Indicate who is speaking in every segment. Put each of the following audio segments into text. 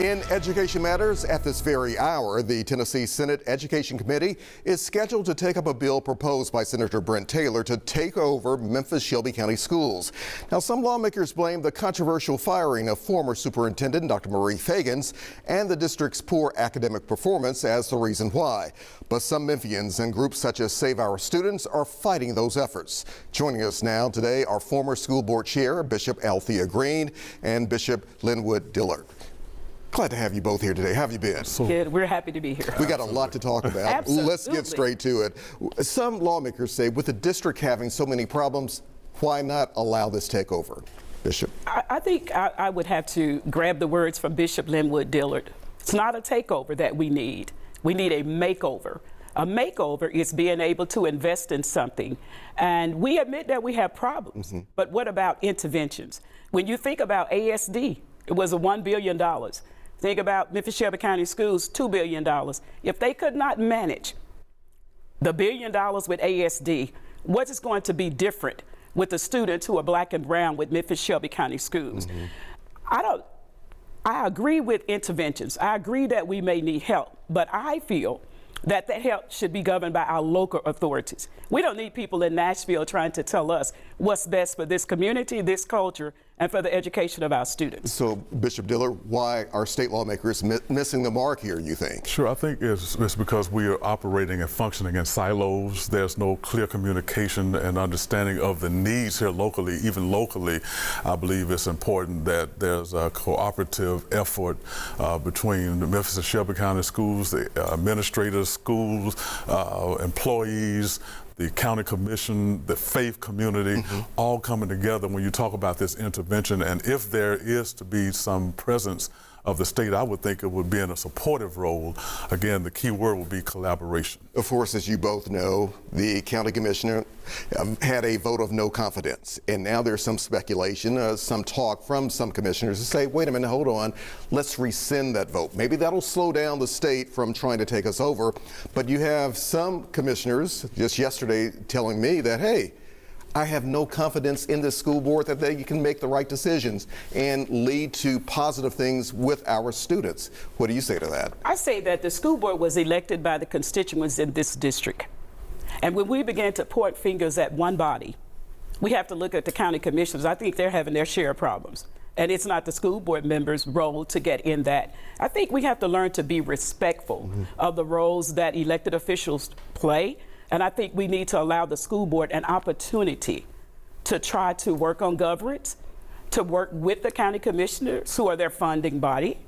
Speaker 1: In Education Matters, at this very hour, the Tennessee Senate Education Committee is scheduled to take up a bill proposed by Senator Brent Taylor to take over Memphis-Shelby County schools. Now, some lawmakers blame the controversial firing of former Superintendent Dr. Marie Fagans and the district's poor academic performance as the reason why. But some Memphians and groups such as Save Our Students are fighting those efforts. Joining us now today are former school board chair Bishop Althea Green and Bishop Linwood Dillard. Glad to have you both here today. How have you been?
Speaker 2: Good. We're happy to be here.
Speaker 1: We got a lot to talk about.
Speaker 2: Absolutely.
Speaker 1: Let's get straight to it. Some lawmakers say with the district having so many problems, why not allow this takeover? Bishop?
Speaker 2: I think I would have to grab the words from Bishop Linwood Dillard. It's not a takeover that we need. We need a makeover. A makeover is being able to invest in something. And we admit that we have problems. But what about interventions? When you think about ASD, it was a $1 billion. Think about Memphis-Shelby County Schools, $2 billion. If they could not manage the $1 billion with ASD, what is going to be different with the students who are black and brown with Memphis-Shelby County Schools? I agree with interventions. I agree that we may need help, but I feel that that help should be governed by our local authorities. We don't need people in Nashville trying to tell us what's best for this community, this culture, and for the education of our students.
Speaker 1: So, Bishop Dillard, why are state lawmakers missing the mark here, you think?
Speaker 3: Sure, I think it's because we are operating and functioning in silos. There's no clear communication and understanding of the needs here locally. Even locally, I believe it's important that there's a cooperative effort between the Memphis and Shelby County schools, the administrators, schools, employees, the county commission, the faith community, all coming together when you talk about this intervention. And if there is to be some presence of the state, I would think it would be in a supportive role. Again, the key word would be collaboration.
Speaker 1: Of course, as you both know, the county commissioner had a vote of no confidence. And now there's some speculation, some talk from some commissioners to say, wait a minute, hold on, let's rescind that vote. Maybe that'll slow down the state from trying to take us over. But you have some commissioners just yesterday telling me that, hey, I have no confidence in this school board that they can make the right decisions and lead to positive things with our students. What do you say to that?
Speaker 2: I say that the school board was elected by the constituents in this district. And when we began to point fingers at one body, we have to look at the county commissioners. I think they're having their share of problems. And it's not the school board members' role to get in that. I think we have to learn to be respectful of the roles that elected officials play. And I think we need to allow the school board an opportunity to try to work on governance, to work with the county commissioners who are their funding body,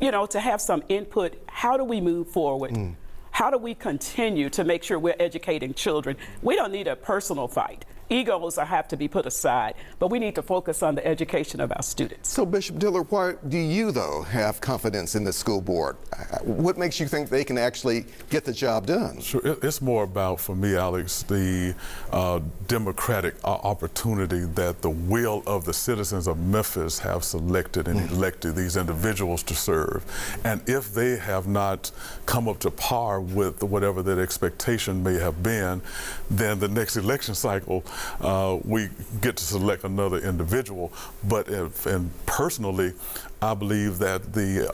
Speaker 2: you know, to have some input. How do we move forward? How do we continue to make sure we're educating children? We don't need a personal fight. Egos have to be put aside, but we need to focus on the education of our students.
Speaker 1: So, Bishop Dillard, why do you, though, have confidence in the school board? What makes you think they can actually get the job done?
Speaker 3: Sure, it's more about, for me, Alex, the democratic opportunity that the will of the citizens of Memphis have selected and elected these individuals to serve. And if they have not come up to par with whatever that expectation may have been, then the next election cycle, we get to select another individual. But and personally, I believe that the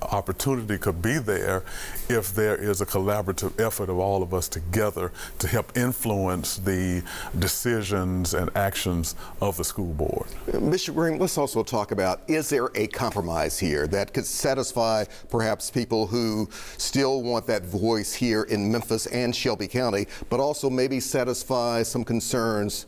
Speaker 3: opportunity could be there if there is a collaborative effort of all of us together to help influence the decisions and actions of the school board.
Speaker 1: Bishop Green, let's also talk about, is there a compromise here that could satisfy perhaps people who still want that voice here in Memphis and Shelby County, but also maybe satisfy some concerns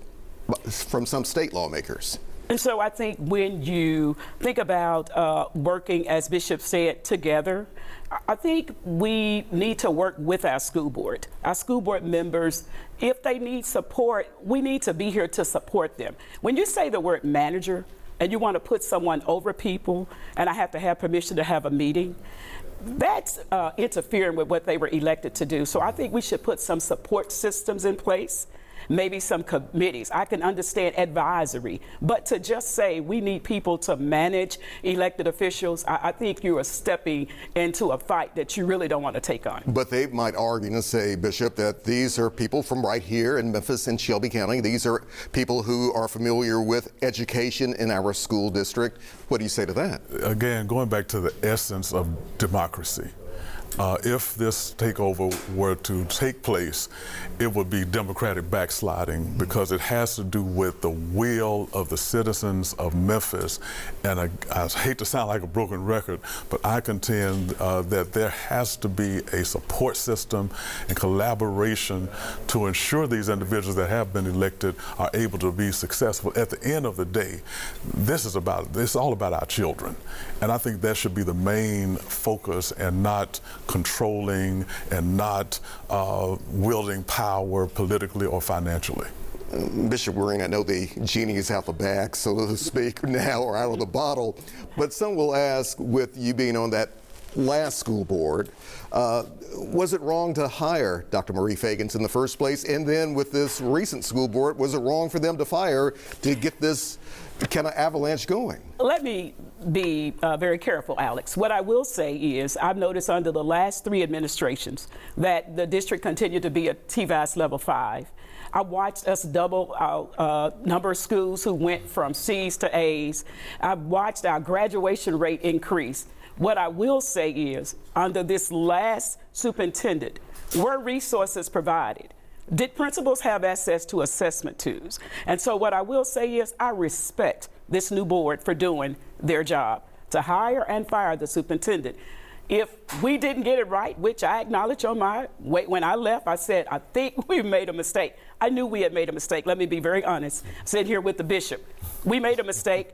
Speaker 1: from some state lawmakers?
Speaker 2: And so I think when you think about working, as Bishop said, together, I think we need to work with our school board. Our school board members, if they need support, we need to be here to support them. When you say the word manager and you want to put someone over people, and I have to have permission to have a meeting, that's interfering with what they were elected to do. So I think we should put some support systems in place. maybe some committees. I can understand advisory, but to just say we need people to manage elected officials, I think you are stepping into a fight that you really don't want to take on.
Speaker 1: But they might argue and say, Bishop, that these are people from right here in Memphis and Shelby County. These are people who are familiar with education in our school district. What do you say to that?
Speaker 3: Again, going back to the essence of democracy. If this takeover were to take place, it would be democratic backsliding because it has to do with the will of the citizens of Memphis. And I hate to sound like a broken record, but I contend that there has to be a support system and collaboration to ensure these individuals that have been elected are able to be successful. At the end of the day, this is all about our children. And I think that should be the main focus and not controlling and not wielding power politically or financially.
Speaker 1: Bishop Waring, I know the genie is out the bag, so to speak, now, or out of the bottle, but some will ask, with you being on that last school board, was it wrong to hire Dr. Marie Fagans in the first place? And then with this recent school board, was it wrong for them to fire to get this kind of avalanche going?
Speaker 2: Let me be very careful, Alex. What I will say is I've noticed under the last 3 administrations that the district continued to be a TVAS level 5. I watched us double our number of schools who went from C's to A's. I've watched our graduation rate increase. What I will say is, under this last superintendent, were resources provided? Did principals have access to assessment tools? And so what I will say is I respect this new board for doing their job to hire and fire the superintendent. If we didn't get it right, which I acknowledge on my way, when I left, I said, I think we made a mistake. I knew we had made a mistake. Let me be very honest. Sitting here with the bishop. We made a mistake.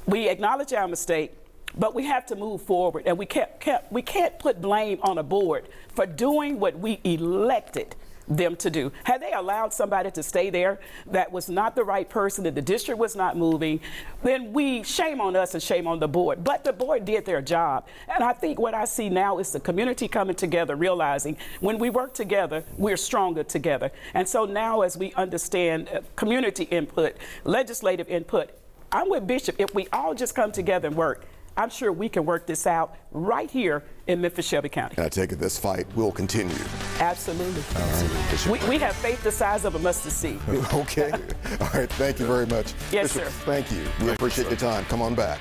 Speaker 2: We acknowledge our mistake, but we have to move forward. And we can't put blame on a board for doing what we elected them to do. Had they allowed somebody to stay there that was not the right person, that the district was not moving, then shame on us and shame on the board. But the board did their job. And I think what I see now is the community coming together, realizing when we work together, we're stronger together. And so now as we understand community input, legislative input, I'm with Bishop. If we all just come together and work, I'm sure we can work this out right here in Memphis, Shelby County.
Speaker 1: I take it this fight will continue.
Speaker 2: Absolutely. We have faith the size of a mustard seed.
Speaker 1: Okay. All right. Thank you very much.
Speaker 2: Yes,
Speaker 1: Bishop,
Speaker 2: sir.
Speaker 1: Thank you. We appreciate your time. Come on back.